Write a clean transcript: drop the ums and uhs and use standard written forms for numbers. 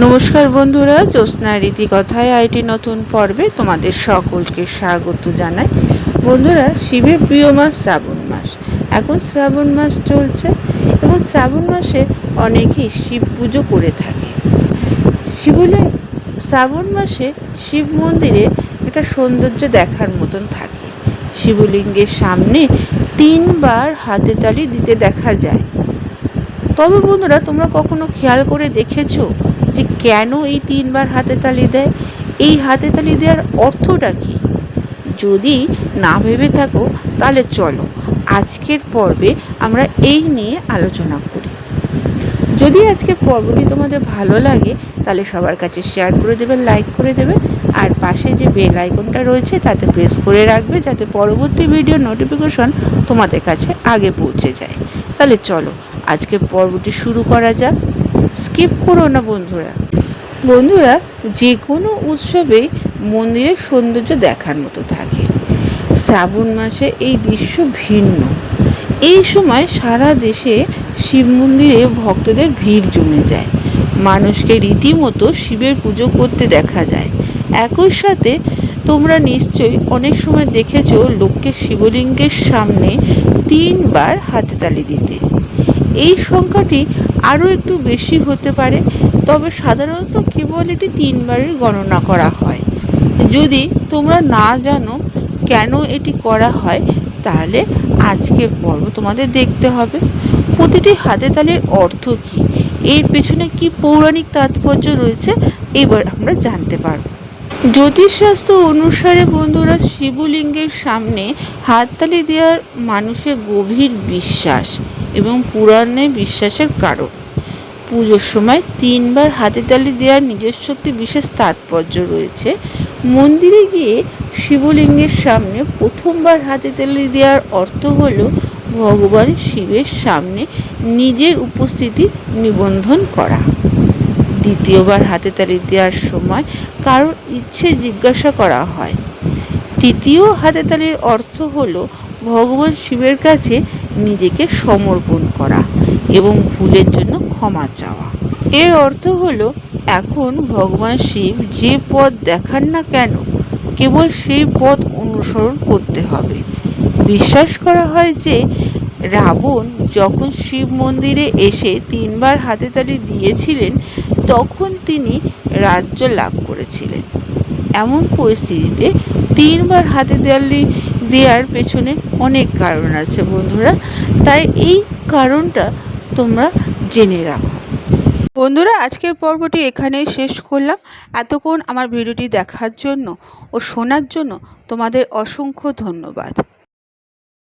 নমস্কার বন্ধুরা, জ্যোৎস্না রীতিকথায় আইটি নতুন পর্বে তোমাদের সকলকে স্বাগত জানাই। বন্ধুরা, শিবের প্রিয় মাস শ্রাবণ মাস। এখন শ্রাবণ মাস চলছে এবং শ্রাবণ মাসে অনেকেই শিব পুজো করে থাকে। শ্রাবণ মাসে শিব মন্দিরে একটা সৌন্দর্য দেখার মতন থাকে। শিবলিঙ্গের সামনে 3 বার হাতে তালি দিতে দেখা যায়। তবে বন্ধুরা, তোমরা কখনো খেয়াল করে দেখেছো যে কেন এই 3 বার হাতে তালি দেয়? এই হাতে তালি দেওয়ার অর্থটা কি? যদি না ভেবে থাকো তাহলে চলো আজকের পর্বে আমরা এই নিয়ে আলোচনা করি। যদি আজকের পর্বটি তোমাদের ভালো লাগে তাহলে সবার কাছে শেয়ার করে দেবে, লাইক করে দেবে, আর পাশে যে বেল আইকনটা রয়েছে তাতে প্রেস করে রাখবে যাতে পরবর্তী ভিডিও নোটিফিকেশন তোমাদের কাছে আগে পৌঁছে যায়। তাহলে চলো আজকের পর্বটি শুরু করা যাক। স্কিপ করো না বন্ধুরা, যে কোনো উৎসবেই মন্দিরের সৌন্দর্য দেখার মতো থাকে। শ্রাবণ মাসে এই দৃশ্য ভিন্ন। এই সময় সারা দেশে শিব মন্দিরে ভক্তদের ভিড় জমে যায়। মানুষকে রীতিমতো শিবের পুজো করতে দেখা যায়। একই সাথে তোমরা নিশ্চয়ই অনেক সময় দেখেছো লোককে শিবলিঙ্গের সামনে 3 বার হাতে তালি দিতে। এই সংখ্যাটি আরও একটু বেশি হতে পারে, তবে সাধারণত কেবল এটি 3 বারের গণনা করা হয়। যদি তোমরা না জানো কেন এটি করা হয় তাহলে আজকের পর্ব তোমাদের দেখতে হবে। প্রতিটি হাতে তালির অর্থ কী, এর পেছনে কি পৌরাণিক তাৎপর্য রয়েছে, এবার আমরা জানতে পারব। জ্যোতিষশাস্ত্র অনুসারে বন্ধুরা, শিবলিঙ্গের সামনে হাততালি দেওয়ার মানুষের গভীর বিশ্বাস এবং পুরাণে বিশ্বাসের কারণ। পুজোর সময় 3 বার হাতে তালি দেওয়ার নিজস্ব একটি বিশেষ তাৎপর্য রয়েছে। মন্দিরে গিয়ে শিবলিঙ্গের সামনে প্রথমবার হাতে তালি দেওয়ার অর্থ হল ভগবান শিবের সামনে নিজের উপস্থিতি নিবন্ধন করা। দ্বিতীয়বার হাতে তালি দেওয়ার সময় কারোর ইচ্ছে জিজ্ঞাসা করা হয়। তৃতীয় হাতে তালির অর্থ হল ভগবান শিবের কাছে নিজেকে সমর্পণ করা এবং ভুলের জন্য ক্ষমা চাওয়া। এর অর্থ হল এখন ভগবান শিব যে পথ দেখান না কেন কেবল সেই পথ অনুসরণ করতে হবে। বিশ্বাস করা হয় যে রাবণ যখন শিব মন্দিরে এসে 3 বার হাতে তালি দিয়েছিলেন তখন তিনি রাজ্য লাভ করেছিলেন। এমন পরিস্থিতিতে 3 বার হাতে তালি দেওয়ার পেছনে অনেক কারণ আছে বন্ধুরা, তাই এই কারণটা তোমরা জেনে রাখো। বন্ধুরা, আজকের পর্বটি এখানেই শেষ করলাম। এতক্ষণ আমার ভিডিওটি দেখার জন্য ও শোনার জন্য তোমাদের অসংখ্য ধন্যবাদ।